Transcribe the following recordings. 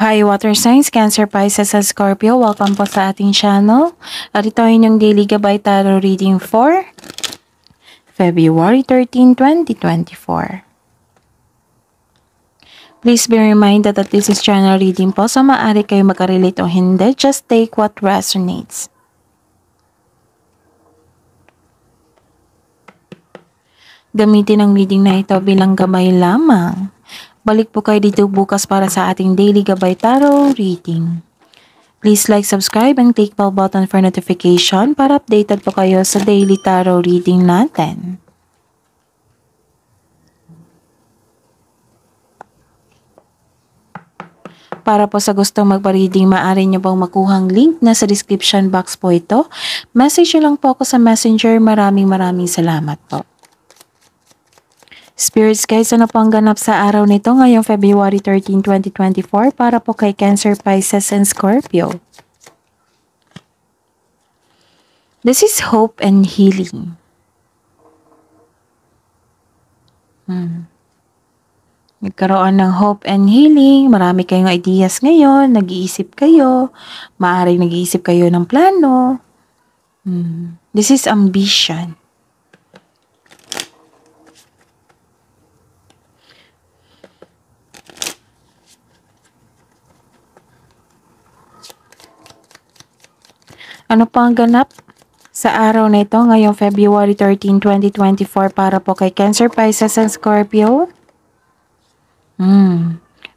Hi Water Signs, Cancer, Pisces, at Scorpio. Welcome po sa ating channel. At ito ay inyong Daily Gabay Tarot Reading for February 13, 2024. Please be reminded that this is channel reading po, so maaari kayo magka-relate o hindi. Just take what resonates. Gamitin ang reading na ito bilang gabay lamang. Balik po kayo dito bukas para sa ating Daily Gabay Tarot Reading. Please like, subscribe, and click bell button for notification para updated po kayo sa Daily Tarot Reading natin. Para po sa gustong magpa-reading, maaari nyo pong makuhang link na sa description box po ito. Message nyo lang po ako sa Messenger. Maraming salamat po. Spirits guys, ano po ang ganap sa araw nito ngayong February 13, 2024 para po kay Cancer, Pisces, and Scorpio? This is hope and healing. Nagkaroon ng hope and healing. Marami kayong ideas ngayon. Nag-iisip kayo. Maaaring nag-iisip kayo ng plano. This is ambition. Ano pa ang ganap sa araw na ito ngayong February 13, 2024 para po kay Cancer, Pisces, and Scorpio?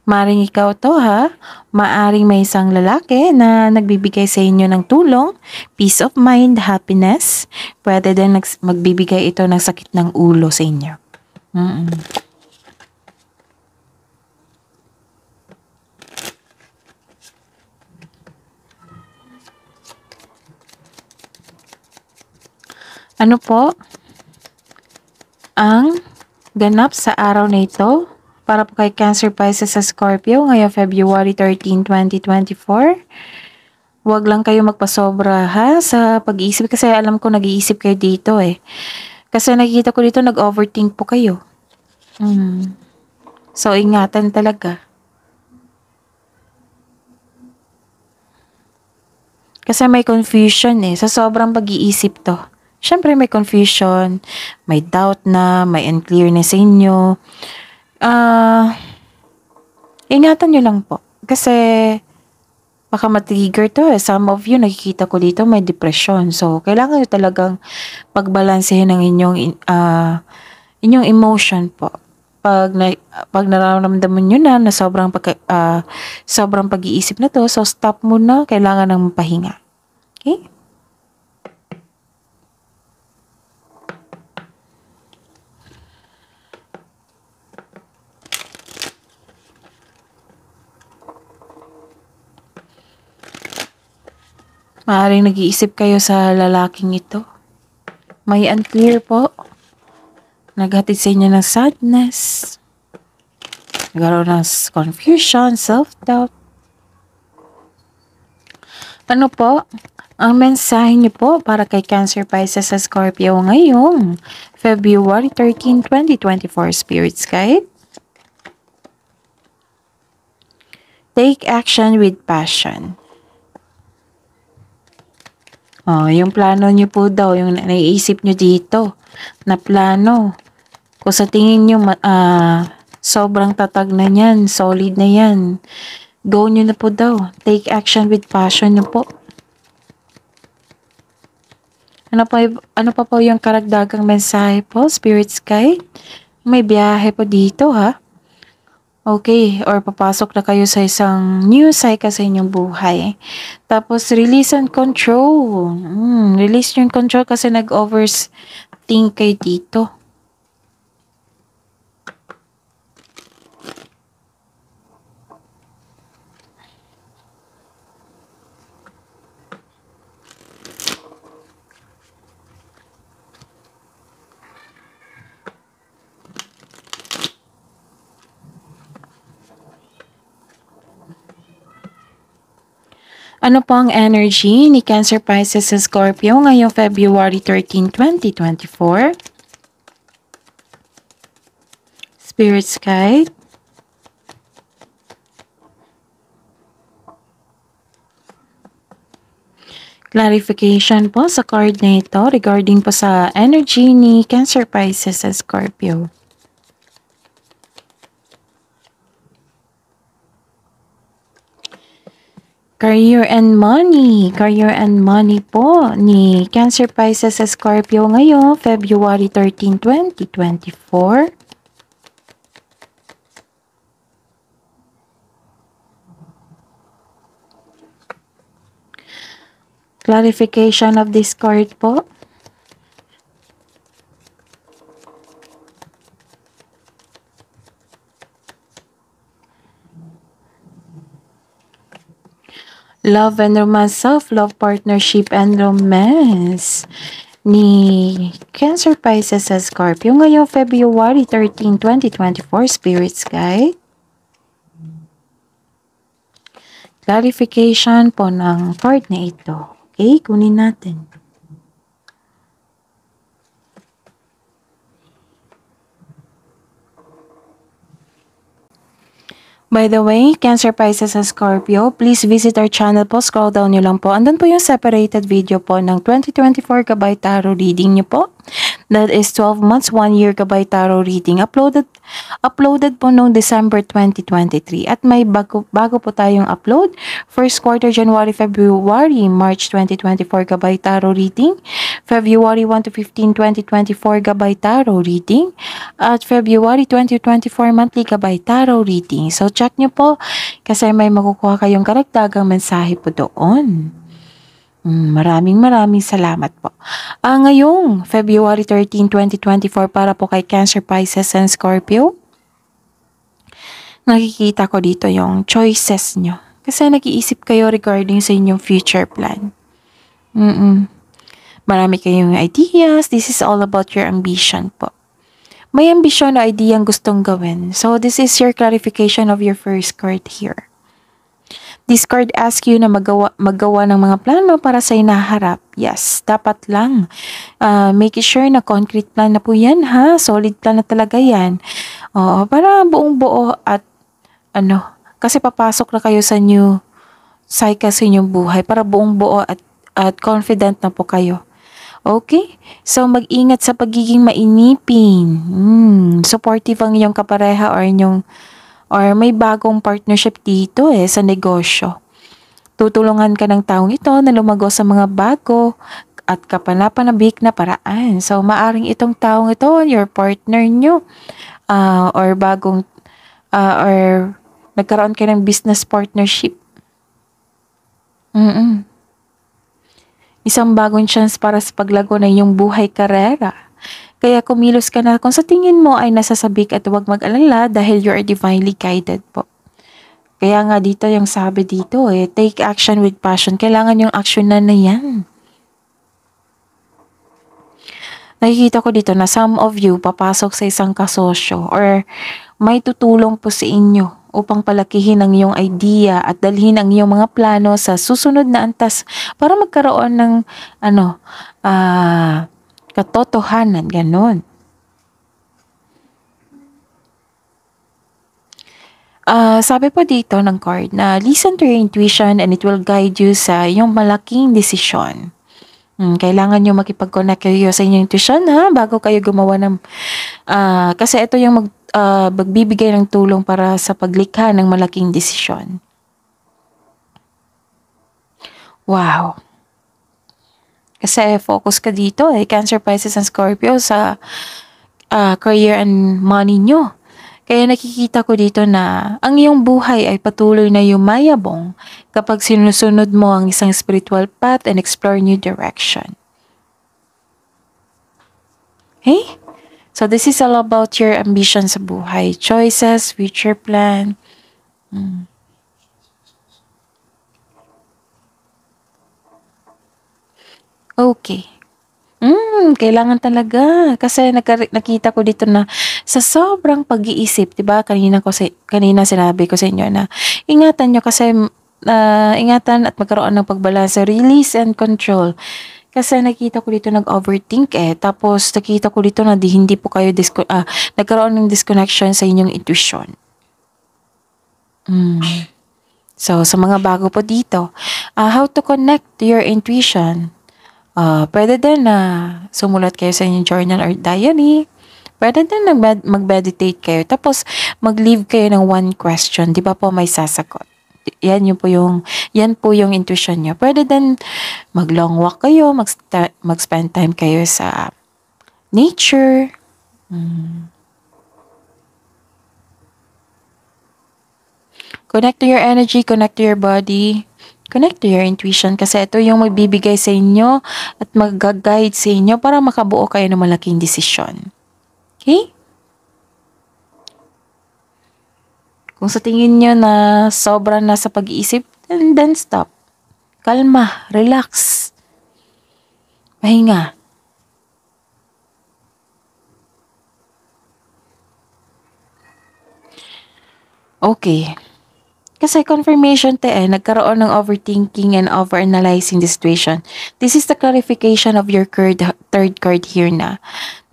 Maaring ikaw to ha. Maaring may isang lalaki na nagbibigay sa inyo ng tulong, peace of mind, happiness. Pwede din magbibigay ito ng sakit ng ulo sa inyo. Ano po ang ganap sa araw na ito para po kay Cancer, Pisces, sa Scorpio ngayong February 13, 2024? Huwag lang kayo magpasobra ha sa pag-iisip kasi alam ko nag-iisip kayo dito eh. Kasi nakikita ko dito nag-overthink po kayo. So ingatan talaga. Kasi may confusion eh. Sa sobrang pag-iisip to. Siyempre may confusion, may doubt na, may unclearness sa inyo. Ingatan nyo lang po. Kasi baka matrigger to eh. Some of you, nakikita ko dito, may depression. So, kailangan nyo talagang pagbalansehin ng inyong emotion po. Pag nararamdaman nyo na sobrang pag-iisip na to, so stop muna, kailangan ng pahinga. Okay? Maaaring nag-iisip kayo sa lalaking ito. May unclear po. Naghatid sa inyo ng sadness. Nagkaroon ng confusion, self-doubt. Ano po ang mensahe niyo po para kay Cancer, Pisces, sa Scorpio ngayong February 13, 2024 Spirits Guide? Take action with passion. Yung plano nyo po daw, yung naiisip nyo dito na plano. Kung sa tingin nyo sobrang tatag na yan, solid na yan, go nyo na po daw. Take action with passion nyo po. Ano pa po yung karagdagang mensahe po, Spirits Guide? May biyahe po dito ha. Okay, or papasok na kayo sa isang new cycle sa inyong buhay. Tapos, release and control. Release yung control kasi nag-overthink kayo dito. Ano po ang energy ni Cancer, Pisces, and Scorpio ngayong February 13, 2024? Spirit Guide. Clarification po sa card na ito regarding po sa energy ni Cancer, Pisces, at Scorpio. Career and money. Career and money po ni Cancer, Pisces, at Scorpio ngayon, February 13, 2024. Clarification of this card po. Love and romance, self-love, partnership, and romance ni Cancer, Pisces, at Scorpio ngayong February 13, 2024, Spirits Guide. Clarification po ng card na ito. Okay, kunin natin. By the way, Cancer, Pisces, and Scorpio, please visit our channel po. Scroll down nyo lang po. Andun po yung separated video po ng 2024 Gabay Tarot reading nyo po. That is 12 months, 1 year Gabay Tarot reading. Uploaded po noong December 2023. At may bago po tayong upload. First quarter, January, February, March 2024 Gabay Tarot reading. February 1 to 15, 2024 Gabay Tarot reading. At February 2024 monthly Gabay Tarot reading. So, check nyo po kasi may makukuha kayong karagdagang mensahe po doon. Maraming salamat po. Ngayong February 13, 2024 para po kay Cancer, Pisces, and Scorpio. Nakikita ko dito yung choices nyo. Kasi nag-iisip kayo regarding sa inyong future plan. Marami kayong ideas. This is all about your ambition po. May ambisyon na idea ang gustong gawin. So, this is your clarification of your first card here. This card asks you na magawa ng mga plano para sa inaharap. Yes, dapat lang. Make sure na concrete plan na po yan, ha? Solid plan na talaga yan. Para buong buo at kasi papasok na kayo sa new cycle sa inyong buhay. Para buong buo at confident na po kayo. Okay? So, mag-ingat sa pagiging mainipin. Supportive ang iyong kapareha or may bagong partnership dito sa negosyo. Tutulungan ka ng taong ito na lumago sa mga bago at kapanapanabik na paraan. So, maaring itong taong ito, your partner nyo, or nagkaroon ka ng business partnership. Isang bagong chance para sa paglago na iyong buhay karera. Kaya kumilos ka na kung sa tingin mo ay nasasabik at huwag mag-alala dahil you are divinely guided po. Kaya nga dito yung sabi dito take action with passion. Kailangan yung action na yan. Nakikita ko dito na some of you papasok sa isang kasosyo or may tutulong po sa inyo upang palakihin ang iyong idea at dalhin ang iyong mga plano sa susunod na antas para magkaroon ng katotohanan, ganun. Sabi po dito ng card na listen to your intuition and it will guide you sa iyong malaking desisyon. Kailangan nyo makipag-connect kayo sa inyong intuition bago kayo gumawa ng kasi ito yung magbibigay ng tulong para sa paglikha ng malaking desisyon. Wow. Kasi focus ka dito Cancer, Pisces, and Scorpio sa career and money nyo. Kaya nakikita ko dito na ang iyong buhay ay patuloy na yumayabong kapag sinusunod mo ang isang spiritual path and explore new direction. Okay? So this is all about your ambition sa buhay. Choices, future plan. Okay. Kailangan talaga. Kasi nakita ko dito na sa sobrang pag-iisip, diba? Kanina sinabi ko sa inyo na ingatan nyo kasi ingatan at magkaroon ng pagbalanse, release and control. Kasi nakita ko dito nag-overthink tapos nakita ko dito na hindi po kayo nagkaroon ng disconnection sa inyong intuition. So, sa mga bago po dito, how to connect to your intuition. Pwede din na sumulat kayo sa inyong journal or diary. Pwede din mag-meditate kayo. Tapos, mag-leave kayo ng one question. Di ba po may sasagot? Yan po yung intuition nyo. Pwede din mag-long walk kayo, mag-spend time kayo sa nature. Connect to your energy, connect to your body, connect to your intuition kasi ito yung magbibigay sa inyo at mag-guide sa inyo para makabuo kayo ng malaking desisyon. Okay? Kung sa tingin nyo na sobrang nasa pag-iisip, then stop. Kalma, relax. Pahinga. Okay. Kasi confirmation nagkaroon ng overthinking and overanalyzing the situation. This is the clarification of your third card here na.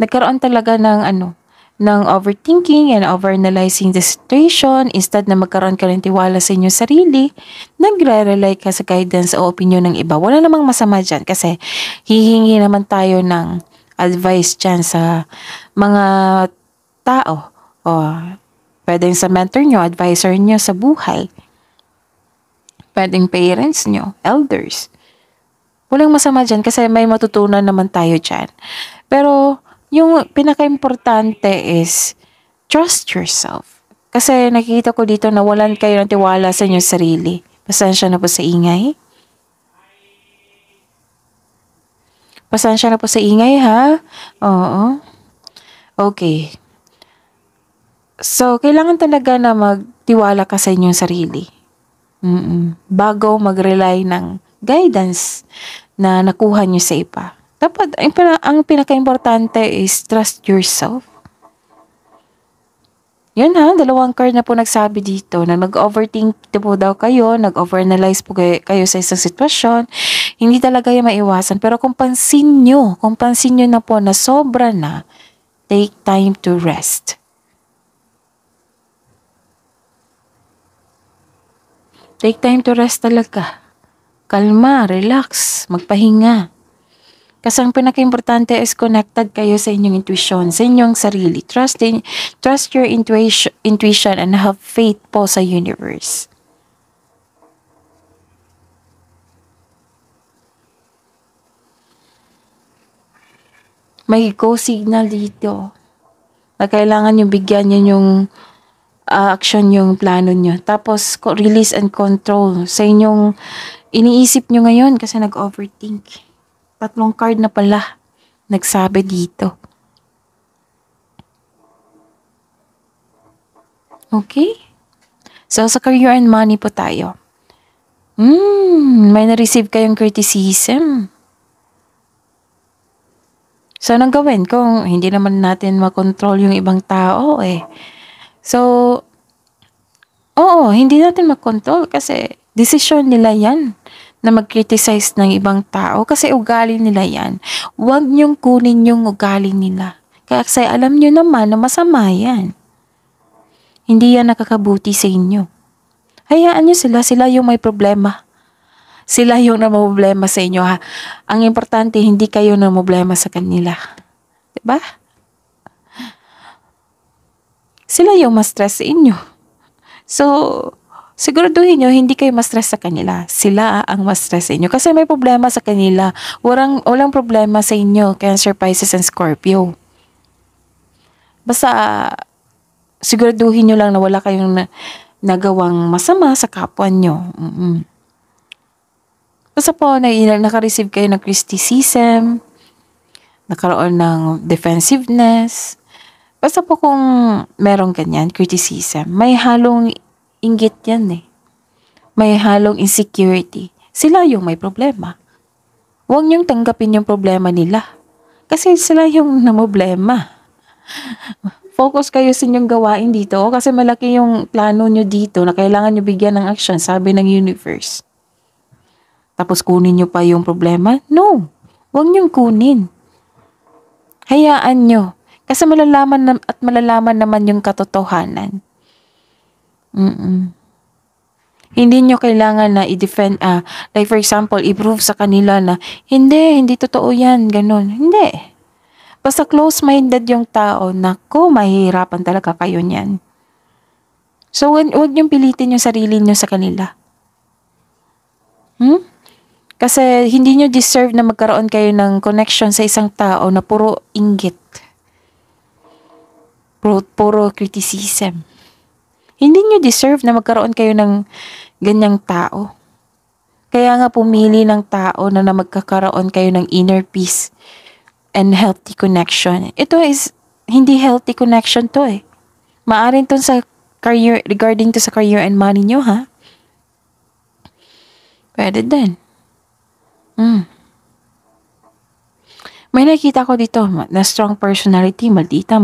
Nagkaroon talaga ng overthinking and overanalyzing the situation. Instead na magkaroon ka ng tiwala sa inyong sarili, nagre-rely ka sa guidance o opinion ng iba. Wala namang masama dyan kasi hihingi naman tayo ng advice dyan sa mga tao. Pwedeng sa mentor nyo, advisor nyo sa buhay. Pwedeng parents nyo, elders. Walang masama dyan kasi may matutunan naman tayo dyan. Pero yung pinaka-importante is trust yourself. Kasi nakikita ko dito na walan kayo ng tiwala sa inyong sarili. Pasensya na po sa ingay. Pasensya na po sa ingay ha. Oo. Okay. So, kailangan talaga na magtiwala ka sa inyong sarili. Bago mag-rely ng guidance na nakuha nyo sa iba. Dapat, ang pinaka-importante is trust yourself. Yun ha, 2 card na po nagsabi dito na nag-overthink po daw kayo, nag-overanalyze po kayo sa isang sitwasyon. Hindi talaga yung maiwasan. Pero kung pansin nyo na po na sobra na, take time to rest. Take time to rest talaga. Kalma, relax, magpahinga. Kasi ang pinaka-importante is connected kayo sa inyong intuition, sa inyong sarili. Trust your intuition and have faith po sa universe. May go signal dito na kailangan yung bigyan nyo yung action yung plano nyo. Tapos, release and control sa inyong iniisip nyo ngayon kasi nag-overthink. 3 card na pala nagsabi dito. Okay? So, sa career and money po tayo. May na-receive kayong criticism. So, anong gawin kung hindi naman natin makontrol yung ibang tao So, hindi natin makontrol kasi desisyon nila yan na mag-criticize ng ibang tao kasi ugali nila yan. Huwag niyong kunin yung ugali nila. Kasi alam niyo naman na masama yan. Hindi yan nakakabuti sa inyo. Hayaan niyo sila yung may problema. Sila yung namumblema sa inyo ha. Ang importante, hindi kayo namumblema sa kanila. Diba? Sila yung ma-stress sa inyo. So, siguraduhin nyo, hindi kayo ma-stress sa kanila. Sila ang ma-stress sa inyo. Kasi may problema sa kanila. Walang problema sa inyo, Cancer, Pisces, and Scorpio. Basta, siguraduhin nyo lang na wala kayong nagawang masama sa kapwa nyo. Basta po, naka-receive kayo ng criticism, nakaroon ng defensiveness. Basta po kung merong ganyan, criticism, may halong inggit yan May halong insecurity. Sila yung may problema. Huwag niyong tanggapin yung problema nila. Kasi sila yung namproblema. Focus kayo sa inyong gawain dito kasi malaki yung plano nyo dito na kailangan nyo bigyan ng action, sabi ng universe. Tapos kunin nyo pa yung problema? No. Huwag nyong kunin. Hayaan nyo. Kasi malalaman naman yung katotohanan. Hindi nyo kailangan na i-defend, like for example, i-prove sa kanila na, hindi totoo yan, ganun. Hindi. Basta close-minded yung tao, naku, mahihirapan talaga kayo niyan. So, huwag niyong pilitin yung sarili niyo sa kanila. Kasi hindi niyo deserve na magkaroon kayo ng connection sa isang tao na puro inggit. Puro criticism. Hindi niyo deserve na magkaroon kayo ng ganyang tao. Kaya nga pumili ng tao na magkakaroon kayo ng inner peace and healthy connection. Ito is hindi healthy connection to eh. Maaring to sa career, regarding to sa career and money nyo ha. Pwede din. May nakita ko dito na strong personality, maldito.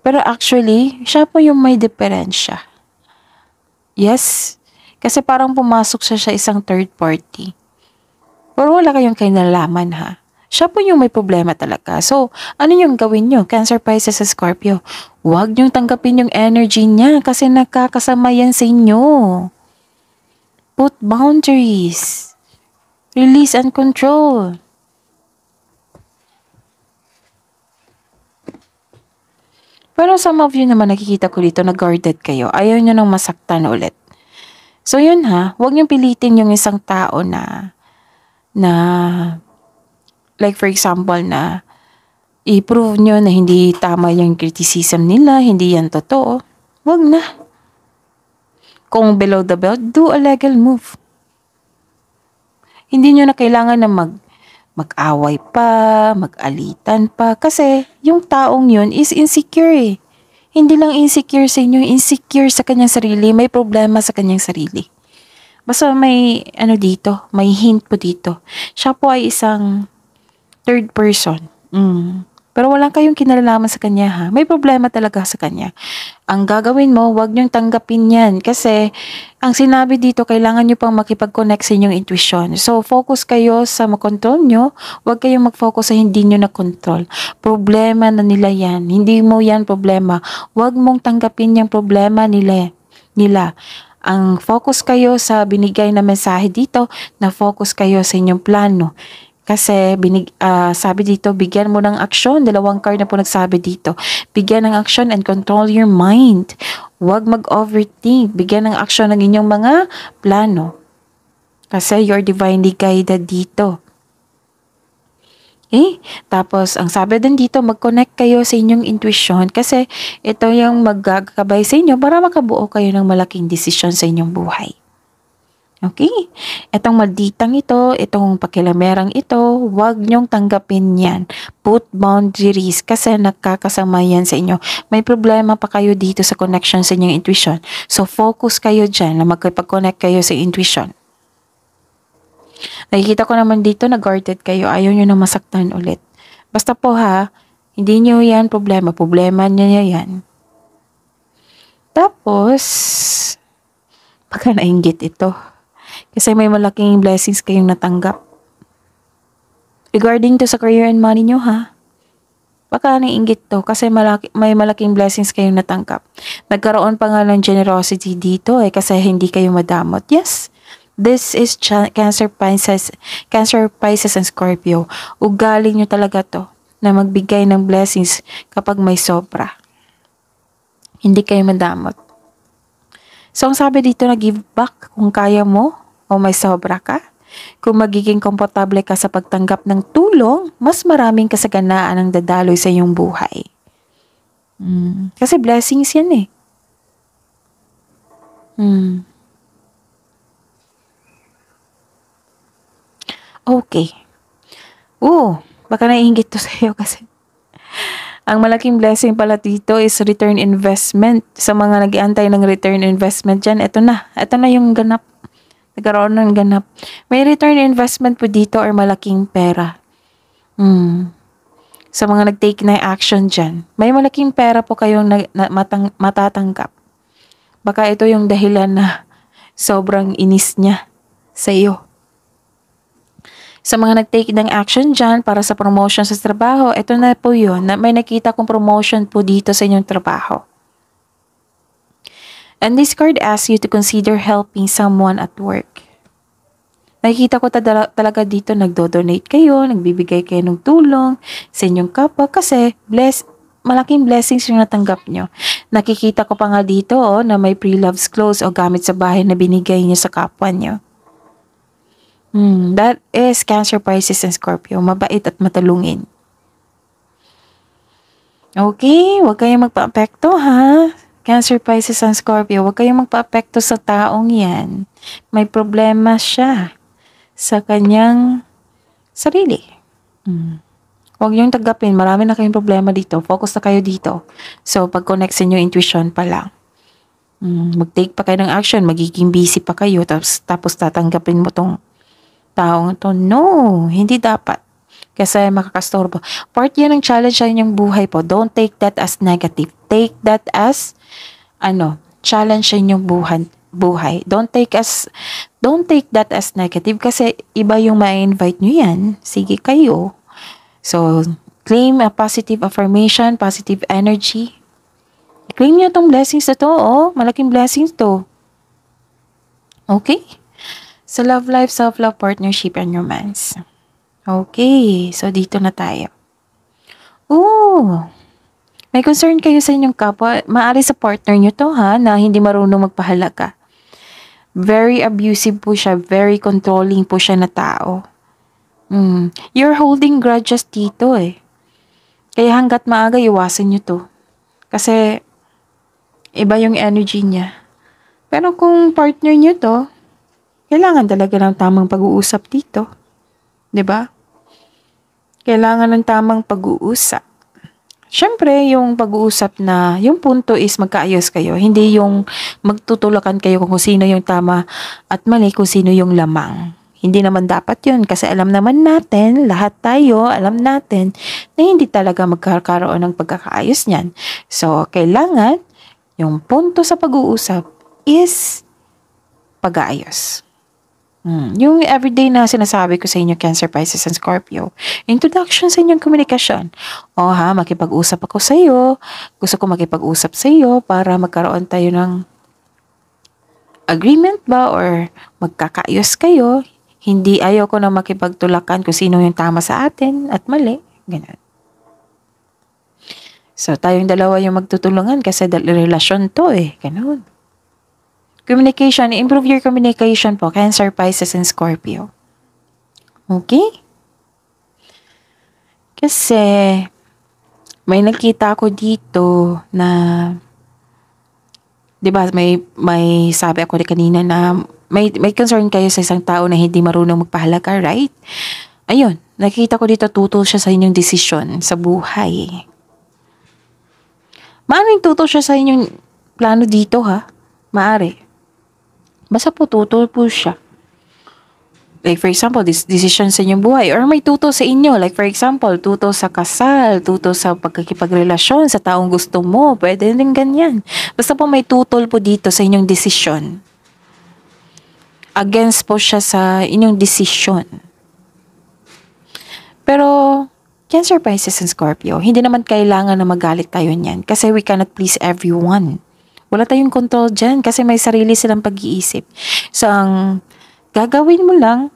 Pero actually, siya po yung may diferensya. Yes, kasi parang pumasok siya sa isang third party. Pero wala kayong kinalaman ha. Siya po yung may problema talaga. So, ano yung gawin nyo? Cancer, Pisces, sa Scorpio. Huwag niyong tanggapin yung energy niya kasi nakakasama yan sa inyo. Put boundaries. Release and control. Pero some of you naman nakikita ko dito na guarded kayo. Ayaw nyo nang masaktan ulit. So yun ha, huwag nyo pilitin yung isang tao na like for example na i-prove nyo na hindi tama yung criticism nila, hindi yan totoo. Huwag na. Kung below the belt, do a legal move. Hindi nyo na kailangan na mag-away pa, mag-alitan pa. Kasi yung taong yun is insecure eh. Hindi lang insecure sa inyo, insecure sa kanyang sarili. May problema sa kanyang sarili. Basta may dito, may hint po dito. Siya po ay isang third person. Pero wala kayong kinalalaman sa kanya ha. May problema talaga sa kanya. Ang gagawin mo, huwag niyong tanggapin yan. Kasi, ang sinabi dito, kailangan niyo pang makipag-connect sa inyong intuition. So, focus kayo sa makontrol niyo. Huwag kayong mag-focus sa hindi niyo na-control. Problema na nila yan. Hindi mo yan problema. Huwag mong tanggapin yung problema nila. Ang focus kayo sa binigay na mensahe dito, na focus kayo sa inyong plano. Kasi sabi dito, bigyan mo ng aksyon. 2 card na po nagsabi dito. Bigyan ng aksyon and control your mind. Huwag mag-overthink. Bigyan ng aksyon ng inyong mga plano. Kasi you're divinely guided dito. Okay? Tapos, ang sabi din dito, mag-connect kayo sa inyong intuition kasi ito yung magkakabay sa inyo para makabuo kayo ng malaking desisyon sa inyong buhay. Okay? Itong malditang ito, itong pakilamerang ito, huwag niyong tanggapin yan. Put boundaries kasi nakakasama yan sa inyo. May problema pa kayo dito sa connection sa inyong intuition. So, focus kayo dyan na magkipag-connect kayo sa intuition. Nakikita ko naman dito na guarded kayo. Ayaw nyo na masaktan ulit. Basta po ha, hindi nyo yan problema. Problema niya yan. Tapos, baka nainggit ito. Kasi may malaking blessings kayong natanggap. Regarding to sa career and money nyo ha. Baka nainggit to kasi may malaking blessings kayong natanggap. Nagkaroon pa nga ng generosity dito kasi hindi kayo madamot. Yes, this is Cancer, Pisces, and Scorpio. Ugali nyo talaga to na magbigay ng blessings kapag may sobra. Hindi kayo madamot. So, ang sabi dito na give back kung kaya mo o may sobra ka. Kung magiging komportable ka sa pagtanggap ng tulong, mas maraming kasaganaan ang dadaloy sa iyong buhay. Kasi blessings yan eh. Okay. Baka naiinggit to sa'yo kasi ang malaking blessing pala dito is return investment. Sa mga nag-iantay ng return investment dyan, ito na yung ganap. Nagkaroon ng ganap. May return investment po dito or malaking pera. Sa mga nag-take na action dyan, may malaking pera po kayong matatanggap. Baka ito yung dahilan na sobrang inis niya sa iyo. Sa mga nag-take ng action dyan para sa promotion sa trabaho, ito na po yun. May nakita kong promotion po dito sa inyong trabaho. And this card asks you to consider helping someone at work. Nakikita ko talaga dito nagdo-donate kayo, nagbibigay kayo ng tulong sa inyong kapwa kasi malaking blessings yung natanggap nyo. Nakikita ko pa nga dito na may pre-loves clothes o gamit sa bahay na binigay nyo sa kapwa nyo. That is Cancer, Pisces, and Scorpio. Mabait at matalungin. Okay, huwag kayong magpa-apekto ha. Cancer, Pisces, and Scorpio, huwag kayong magpa-apekto sa taong yan. May problema siya sa kanyang sarili. Huwag niyong tagapin. Marami na kayong problema dito. Focus na kayo dito. So, pag-connect sa inyo intuition pa lang. Mag-take pa kayo ng action. Magiging busy pa kayo. Tapos tatanggapin mo tong taong to. No, hindi dapat. Kasi makakastorbo. Part yan ng challenge sa inyong buhay po. Don't take that as negative. Take that as, challenge sa inyong buhay. Don't take that as negative kasi iba yung ma-invite nyo yan. Sige kayo. So, claim a positive affirmation, positive energy. Claim nyo tong blessings na to, malaking blessings to. Okay? Sa love life, self-love, partnership, and romance. Okay, so dito na tayo. May concern kayo sa inyong kapwa. Maari sa partner nyo to na hindi marunong magpahalaga. Very abusive po siya, very controlling po siya na tao. You're holding grudges dito Kaya hanggat maaga, iwasan nyo to. Kasi iba yung energy niya. Pero kung partner nyo to, kailangan talaga ng tamang pag-uusap dito. 'Di ba? Kailangan ng tamang pag-uusap. Siyempre, yung pag-uusap na, yung punto is magkaayos kayo. Hindi yung magtutulakan kayo kung sino yung tama at mali, kung sino yung lamang. Hindi naman dapat yun kasi alam naman natin, lahat tayo, alam natin na hindi talaga magkakaroon ng pagkakaayos niyan. So, kailangan yung punto sa pag-uusap is pag-aayos. Yung everyday na sinasabi ko sa inyo, Cancer, Pisces, and Scorpio. Introduction sa inyong komunikasyon. Makipag-usap ako sa iyo. Gusto ko makipag-usap sa iyo para magkaroon tayo ng agreement ba or magkakaayos kayo. Hindi ayaw ko na makipagtulakan kung sino yung tama sa atin at mali. Ganun. So, tayong dalawa yung magtutulungan kasi relasyon to Ganun. Communication, improve your communication po, Cancer, Pisces, and Scorpio. Okay? Kasi, may nakita ko dito na, di ba, may sabi ako kanina na may concern kayo sa isang tao na hindi marunong magpahalaga, right? Ayun, nakita ko dito tutol siya sa inyong desisyon sa buhay. Maaring tutol siya sa inyong plano dito Maari. Basta po tutol po siya. Like for example, decision sa inyong buhay. Or may tutol sa inyo. Like for example, tutol sa kasal, tutol sa pagkikipagrelasyon sa taong gusto mo. Pwede din ganyan. Basta po may tutol po dito sa inyong desisyon. Against po siya sa inyong desisyon. Pero, Cancer, Pisces, and Scorpio, hindi naman kailangan na magalit tayo niyan. Kasi we cannot please everyone. Wala tayong control dyan kasi may sarili silang pag-iisip. So, ang gagawin mo lang,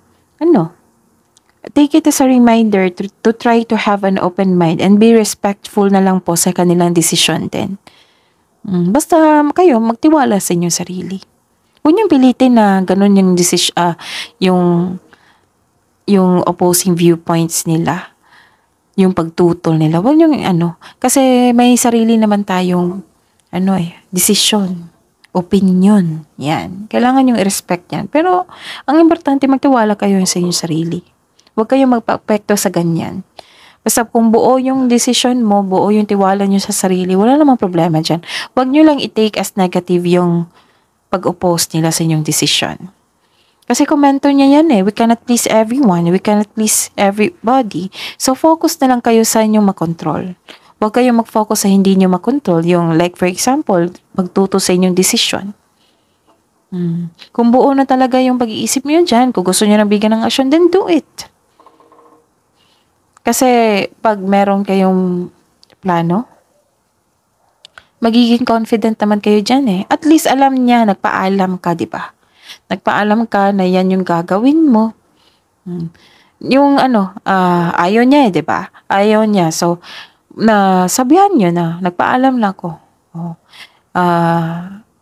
take it as a reminder to try to have an open mind and be respectful na lang po sa kanilang desisyon din. Basta kayo, magtiwala sa inyong sarili. Huwag niyong pilitin na ganun yung yung opposing viewpoints nila. Yung pagtutol nila. Huwag niyong kasi may sarili naman tayong desisyon, opinion, yan. Kailangan yung i-respect yan. Pero, ang importante, magtiwala kayo sa inyong sarili. Huwag kayong magpa-apekto sa ganyan. Basta kung buo yung desisyon mo, buo yung tiwala nyo sa sarili, wala namang problema dyan. Huwag nyo lang i-take as negative yung pag-oppose nila sa inyong desisyon. Kasi komento niya yan we cannot please everyone, we cannot please everybody. So, focus na lang kayo sa inyong makontrol. Huwag kayong mag-focus sa hindi nyo makontrol. Yung like for example, magtuto sa inyong desisyon. Kung buo na talaga yung pag-iisip nyo dyan, kung gusto nyo na bigyan ng action, then do it. Kasi pag meron kayong plano, magiging confident naman kayo dyan eh. At least alam niya, nagpaalam ka, di ba? Nagpaalam ka na yan yung gagawin mo. Hmm. Yung ayaw niya eh, di ba? Ayaw niya. So, sabihan niyo na, nagpaalam lang ko. Oh.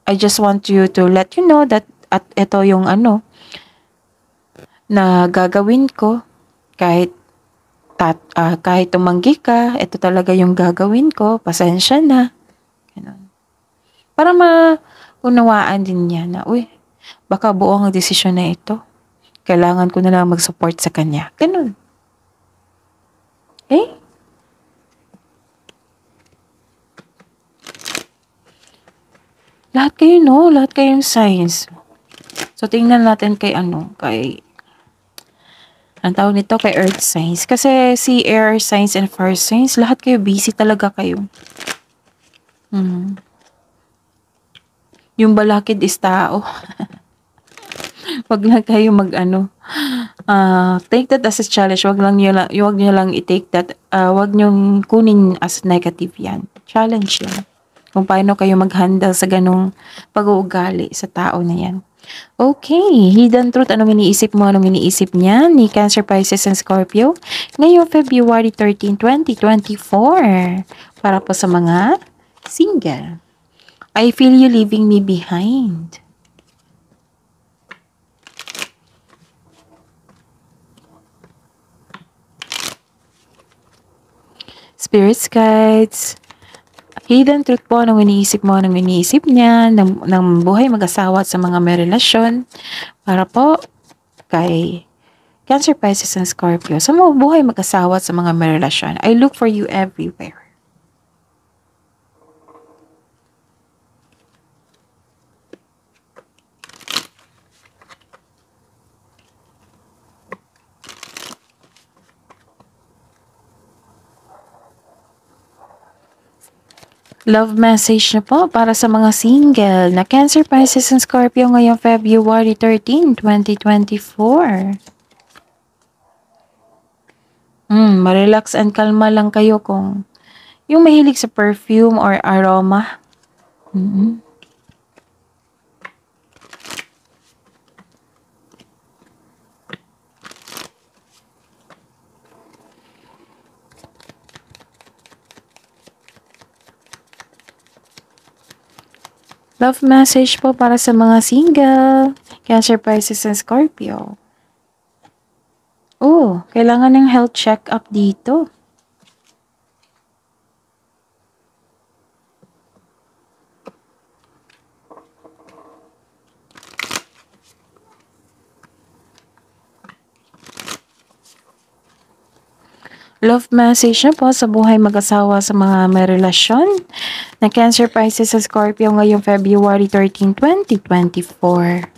I just want you to let you know that at ito yung na gagawin ko kahit kahit tumanggi ka, ito talaga yung gagawin ko, pasensya na. Ganun. Para maunawaan din niya na, uy, baka buo ang desisyon na ito. Kailangan ko na lang mag-support sa kanya. Ganun. Okay? Lahat kayo, no? Lahat kayong signs. So, tingnan natin kay ang tawag nito kay earth signs. Kasi si air signs and fire signs, lahat kayo busy talaga kayo. Yung balakid is tao. Wag lang kayo take that as a challenge. Wag niyo lang i-take that. Wag niyo kunin as negative yan. Challenge yan. Kung paano kayo mag-handle sa ganong pag-uugali sa tao na yan. Okay, hidden truth. Anong iniisip mo? Anong iniisip niya ni Cancer, Pisces, and Scorpio? Ngayong February 13, 2024. Para po sa mga single. I feel you leaving me behind. Spirits, guides. Hidden truth po, anong iniisip mo, anong iniisip niya, ng buhay mag-asawa at sa mga may relasyon. Para po kay Cancer, Pisces, and Scorpio. Sa mga buhay mag-asawa at sa mga may relasyon, I look for you everywhere. Love message na po para sa mga single na Cancer, Pisces, and Scorpio ngayong February 13, 2024. Marelax and kalma lang kayo kung yung mahilig sa perfume or aroma. Love message po para sa mga single, Cancer, Pisces, and Scorpio. Kailangan ng health check-up dito. Love message na po sa buhay mag-asawa sa mga may relasyon na Cancer, Pisces, and Scorpio ngayong February 13, 2024.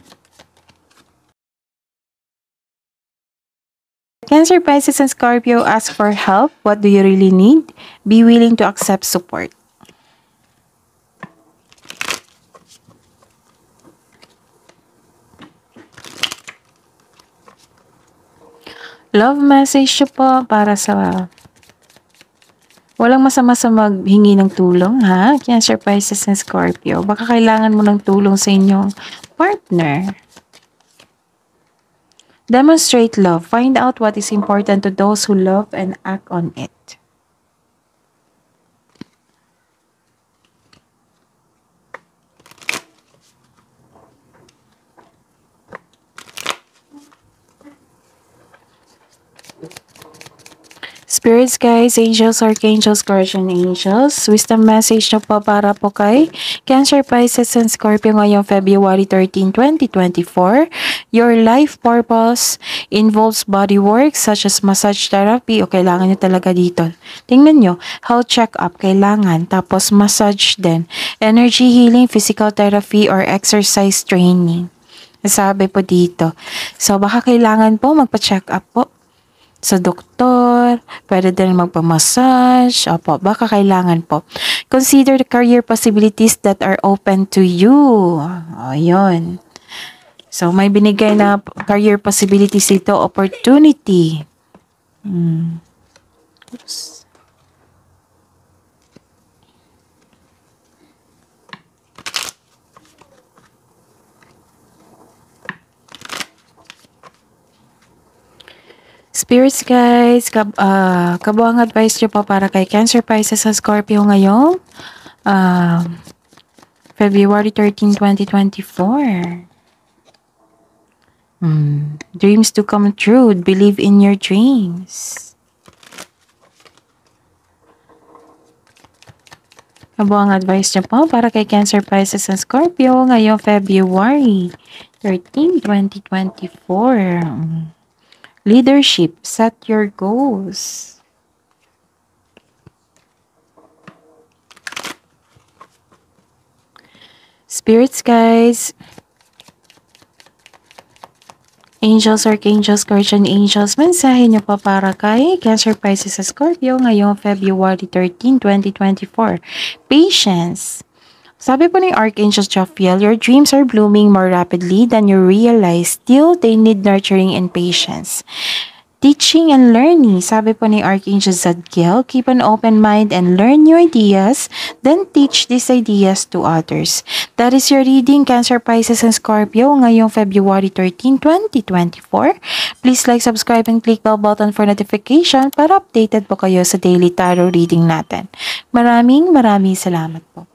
Cancer, Pisces, and Scorpio, ask for help. What do you really need? Be willing to accept support. Love message po para sa walang masama sa maghingi ng tulong, ha? Cancer, Pisces, and Scorpio. Baka kailangan mo ng tulong sa inyong partner. Demonstrate love. Find out what is important to those who love and act on it. Spirits, guys, angels, archangels, guardian angels. Wisdom message na po para po kay Cancer, Pisces, and Scorpio ngayong February 13, 2024. Your life purpose involves body work such as massage therapy. O kailangan nyo talaga dito. Tingnan nyo, health check-up kailangan. Tapos massage din. Energy healing, physical therapy, or exercise training. Sabi po dito. So baka kailangan po magpa-check up po sa doktor, pwede din magpa-massage, opo, baka kailangan po. Consider the career possibilities that are open to you. Ayun. So, may binigay na career possibilities dito, opportunity. Oops. Spirits guys, kabuang advice nyo po para kay Cancer, Pisces, sa Scorpio ngayong February 13, 2024. Dreams to come true. Believe in your dreams. Kabuang advice nyo po para kay Cancer, Pisces, and Scorpio ngayong February 13, 2024. Leadership. Set your goals. Spirits guys. Angels, Archangels, Guardian Angels, mensahe nyo pa para kay Cancer, Pisces, sa Scorpio ngayong February 13, 2024. Patience. Sabi po ni Archangel Jophiel, your dreams are blooming more rapidly than you realize. Still, they need nurturing and patience. Teaching and learning. Sabi po ni Archangel Zadkiel, keep an open mind and learn new ideas, then teach these ideas to others. That is your reading, Cancer, Pisces, and Scorpio ngayong February 13, 2024. Please like, subscribe, and click bell button for notification para updated po kayo sa daily tarot reading natin. Maraming salamat po.